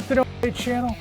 The No Way channel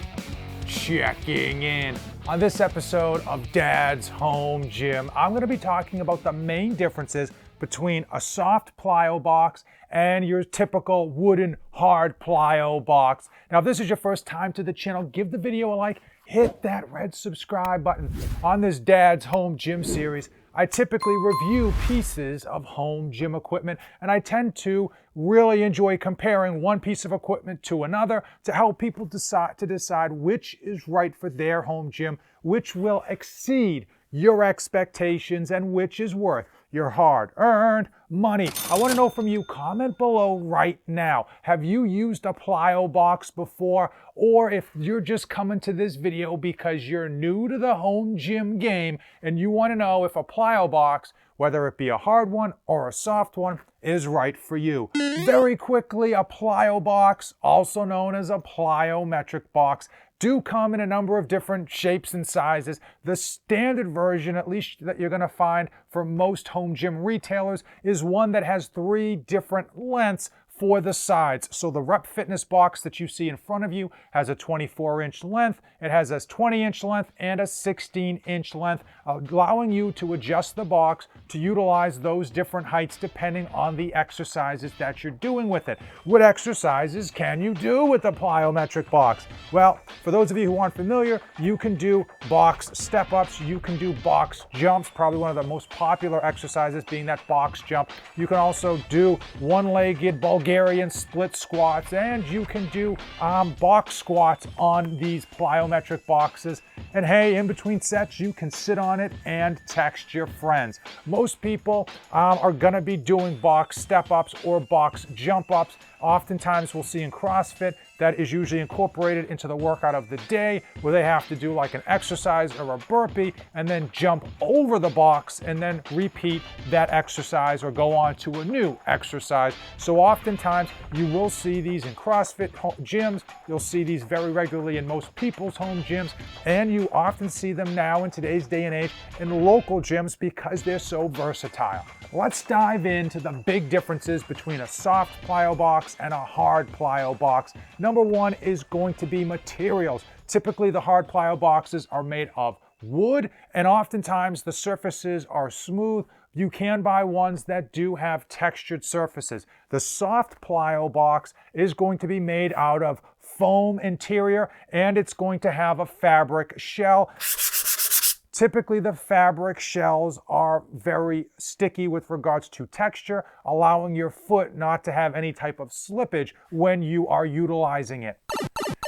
checking in. On this episode of Dad's Home Gym, I'm going to be talking about the main differences between a soft plyo box and your typical wooden hard plyo box. Now, if this is your first time to the channel, give the video a like, hit that red subscribe button. On this Dad's Home Gym series, I typically review pieces of home gym equipment, and I tend to really enjoy comparing one piece of equipment to another to help people decide which is right for their home gym, which will exceed your expectations, and which is worth your hard-earned money. I want to know from you. Comment below right now. Have you used a plyo box before? Or if you're just coming to this video because you're new to the home gym game and you want to know if a plyo box, whether it be a hard one or a soft one, is right for you. Very quickly, a plyo box, also known as a plyometric box, do come in a number of different shapes and sizes. The standard version, at least that you're going to find for most home gym retailers, is one that has 3 different lengths for the sides. So the Rep Fitness box that you see in front of you has a 24-inch length, it has a 20-inch length, and a 16-inch length, allowing you to adjust the box to utilize those different heights depending on the exercises that you're doing with it. What exercises can you do with the plyometric box? Well, for those of you who aren't familiar, you can do box step-ups, you can do box jumps, probably one of the most popular exercises being that box jump. You can also do one-legged Bulgarian split squats, and you can do box squats on these plyometric boxes. And hey, in between sets, you can sit on it and text your friends. Most people are gonna be doing box step-ups or box jump-ups. Oftentimes we'll see in CrossFit that is usually incorporated into the workout of the day, where they have to do like an exercise or a burpee and then jump over the box and then repeat that exercise or go on to a new exercise. So oftentimes you will see these in CrossFit gyms, you'll see these very regularly in most people's home gyms, and you often see them now in today's day and age in local gyms because they're so versatile. Let's dive into the big differences between a soft plyo box and a hard plyo box. Number one is going to be materials. Typically, the hard plyo boxes are made of wood, and oftentimes the surfaces are smooth. You can buy ones that do have textured surfaces. The soft plyo box is going to be made out of foam interior, and it's going to have a fabric shell. Typically, the fabric shells are very sticky with regards to texture, allowing your foot not to have any type of slippage when you are utilizing it.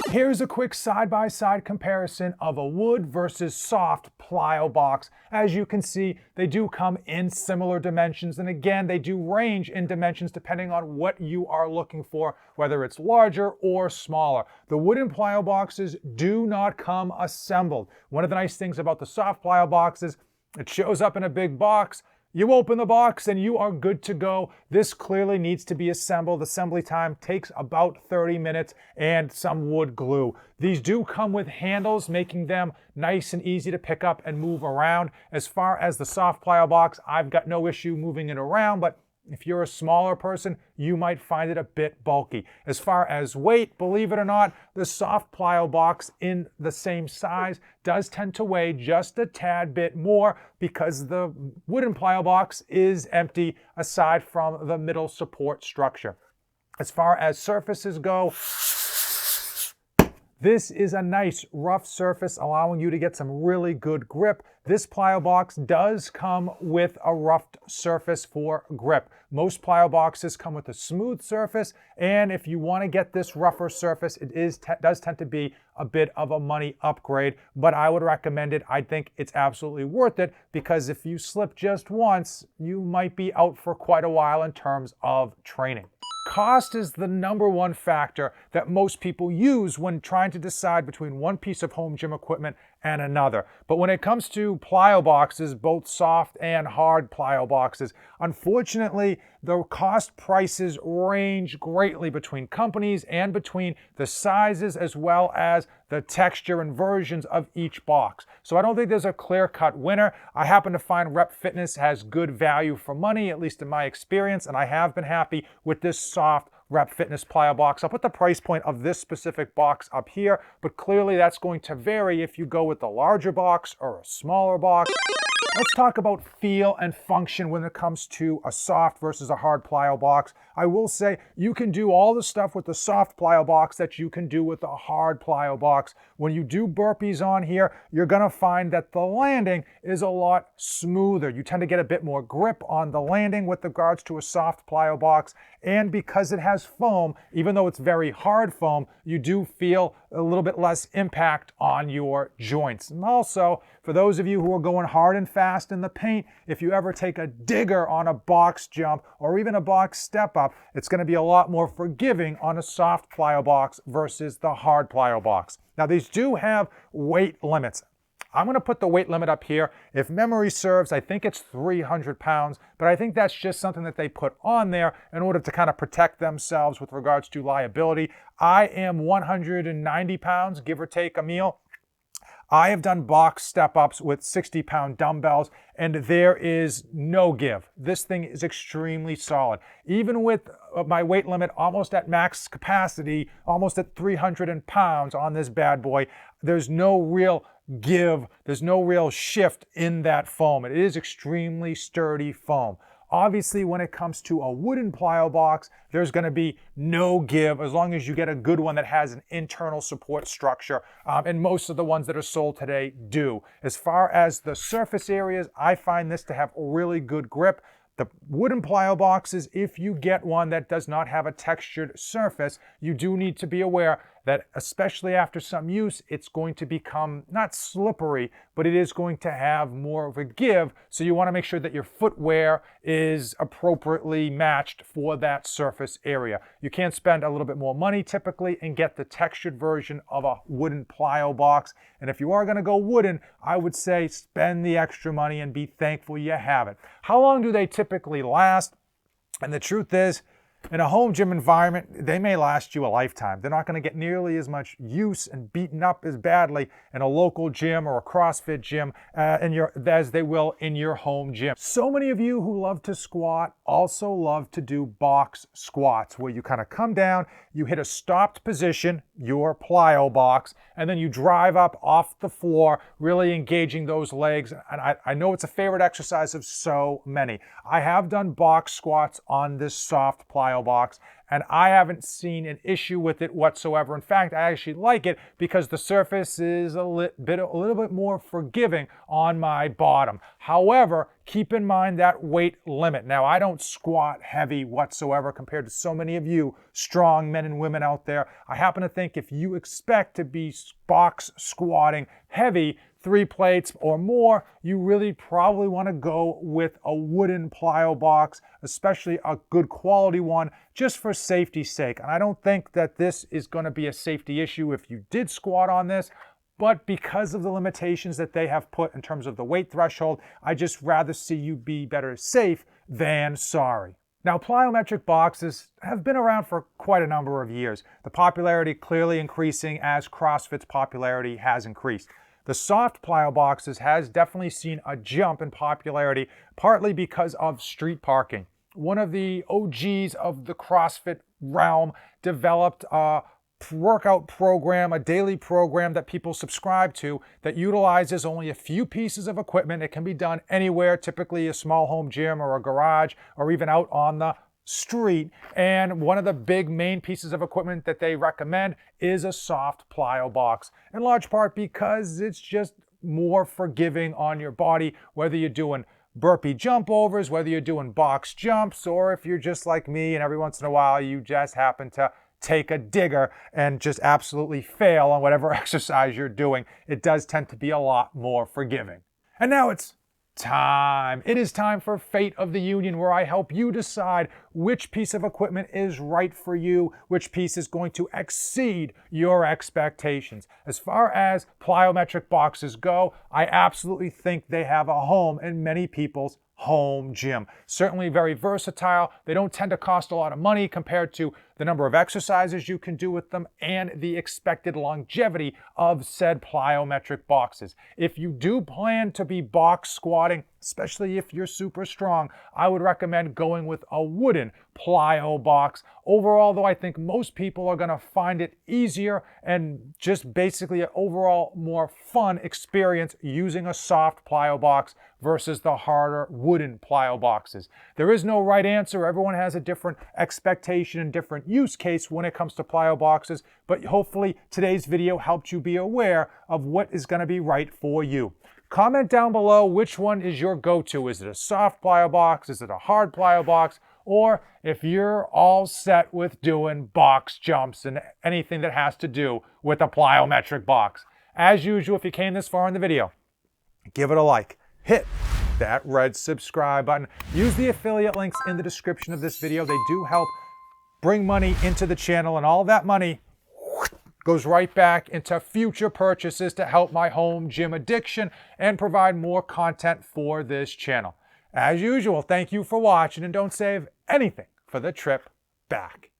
Here's a quick side-by-side comparison of a wood versus soft plyo box. As you can see, they do come in similar dimensions, and again, they do range in dimensions depending on what you are looking for, whether it's larger or smaller. The wooden plyo boxes do not come assembled. One of the nice things about the soft plyo box is it shows up in a big box. You open the box and you are good to go. This clearly needs to be assembled. Assembly time takes about 30 minutes and some wood glue. These do come with handles, making them nice and easy to pick up and move around. As far as the soft plyo box, I've got no issue moving it around, but if you're a smaller person, you might find it a bit bulky. As far as weight, believe it or not, the soft plyo box in the same size does tend to weigh just a tad bit more because the wooden plyo box is empty aside from the middle support structure. As far as surfaces go, this is a nice rough surface allowing you to get some really good grip. This plyo box does come with a roughed surface for grip. Most plyo boxes come with a smooth surface, and if you want to get this rougher surface, it does tend to be a bit of a money upgrade, but I would recommend it. I think it's absolutely worth it because if you slip just once, you might be out for quite a while in terms of training. Cost is the number one factor that most people use when trying to decide between one piece of home gym equipment and another. But when it comes to plyo boxes, both soft and hard plyo boxes, unfortunately, the cost prices range greatly between companies and between the sizes as well as the texture and versions of each box. So I don't think there's a clear-cut winner. I happen to find Rep Fitness has good value for money, at least in my experience, and I have been happy with this soft rep fitness plyo box. I'll put the price point of this specific box up here, but clearly that's going to vary if you go with the larger box or a smaller box. Let's talk about feel and function when it comes to a soft versus a hard plyo box. I will say you can do all the stuff with the soft plyo box that you can do with a hard plyo box. When you do burpees on here, you're gonna find that the landing is a lot smoother. You tend to get a bit more grip on the landing with regards to a soft plyo box. And because it has foam, even though it's very hard foam, you do feel a little bit less impact on your joints. And also, for those of you who are going hard and fast in the paint, if you ever take a digger on a box jump or even a box step up, it's going to be a lot more forgiving on a soft plyo box versus the hard plyo box. Now, these do have weight limits. I'm going to put the weight limit up here. If memory serves, I think it's 300 pounds, but I think that's just something that they put on there in order to kind of protect themselves with regards to liability. I am 190 pounds, give or take a meal. I have done box step-ups with 60-pound dumbbells, and there is no give. This thing is extremely solid. Even with my weight limit almost at max capacity, almost at 300 pounds on this bad boy, there's no real give, there's no real shift in that foam. It is extremely sturdy foam. Obviously, when it comes to a wooden plyo box, there's going to be no give as long as you get a good one that has an internal support structure, and most of the ones that are sold today do. As far as the surface areas, I find this to have really good grip. The wooden plyo boxes, if you get one that does not have a textured surface, you do need to be aware that especially after some use, it's going to become not slippery, but it is going to have more of a give. So you want to make sure that your footwear is appropriately matched for that surface area. You can spend a little bit more money typically and get the textured version of a wooden plyo box. And if you are going to go wooden, I would say spend the extra money and be thankful you have it. How long do they typically last? And the truth is, in a home gym environment, they may last you a lifetime. They're not going to get nearly as much use and beaten up as badly in a local gym or a CrossFit gym as they will in your home gym. So many of you who love to squat also love to do box squats, where you kind of come down, you hit a stopped position, your plyo box, and then you drive up off the floor, really engaging those legs. And I know it's a favorite exercise of so many. I have done box squats on this soft plyo box, and I haven't seen an issue with it whatsoever. In fact, I actually like it because the surface is a little bit more forgiving on my bottom. However, keep in mind that weight limit. Now, I don't squat heavy whatsoever compared to so many of you strong men and women out there. I happen to think if you expect to be box squatting heavy, 3 plates or more, you really probably want to go with a wooden plyo box, especially a good quality one, just for safety's sake. And I don't think that this is going to be a safety issue if you did squat on this, but because of the limitations that they have put in terms of the weight threshold, I just rather see you be better safe than sorry. Now, plyometric boxes have been around for quite a number of years. The popularity clearly increasing as CrossFit's popularity has increased. The soft plyo boxes has definitely seen a jump in popularity, partly because of street parking. One of the OGs of the CrossFit realm developed a workout program, a daily program that people subscribe to that utilizes only a few pieces of equipment. It can be done anywhere, typically a small home gym or a garage or even out on the street. And one of the big main pieces of equipment that they recommend is a soft plyo box, in large part because it's just more forgiving on your body, whether you're doing burpee jump overs, whether you're doing box jumps, or if you're just like me and every once in a while you just happen to take a digger and just absolutely fail on whatever exercise you're doing. It does tend to be a lot more forgiving. And now it's time. It is time for Fate of the Union, where I help you decide which piece of equipment is right for you, which piece is going to exceed your expectations. As far as plyometric boxes go, I absolutely think they have a home in many people's home gym. Certainly very versatile. They don't tend to cost a lot of money compared to the number of exercises you can do with them, and the expected longevity of said plyometric boxes. If you do plan to be box squatting, especially if you're super strong, I would recommend going with a wooden plyo box. Overall, though, I think most people are going to find it easier and just basically an overall more fun experience using a soft plyo box versus the harder wooden plyo boxes. There is no right answer. Everyone has a different expectation and different use case when it comes to plyo boxes, but hopefully today's video helped you be aware of what is going to be right for you. Comment down below which one is your go-to. Is it a soft plyo box? Is it a hard plyo box? Or if you're all set with doing box jumps and anything that has to do with a plyometric box. As usual, if you came this far in the video, give it a like. Hit that red subscribe button. Use the affiliate links in the description of this video. They do help bring money into the channel, and all that money goes right back into future purchases to help my home gym addiction and provide more content for this channel. As usual, thank you for watching, and don't save anything for the trip back.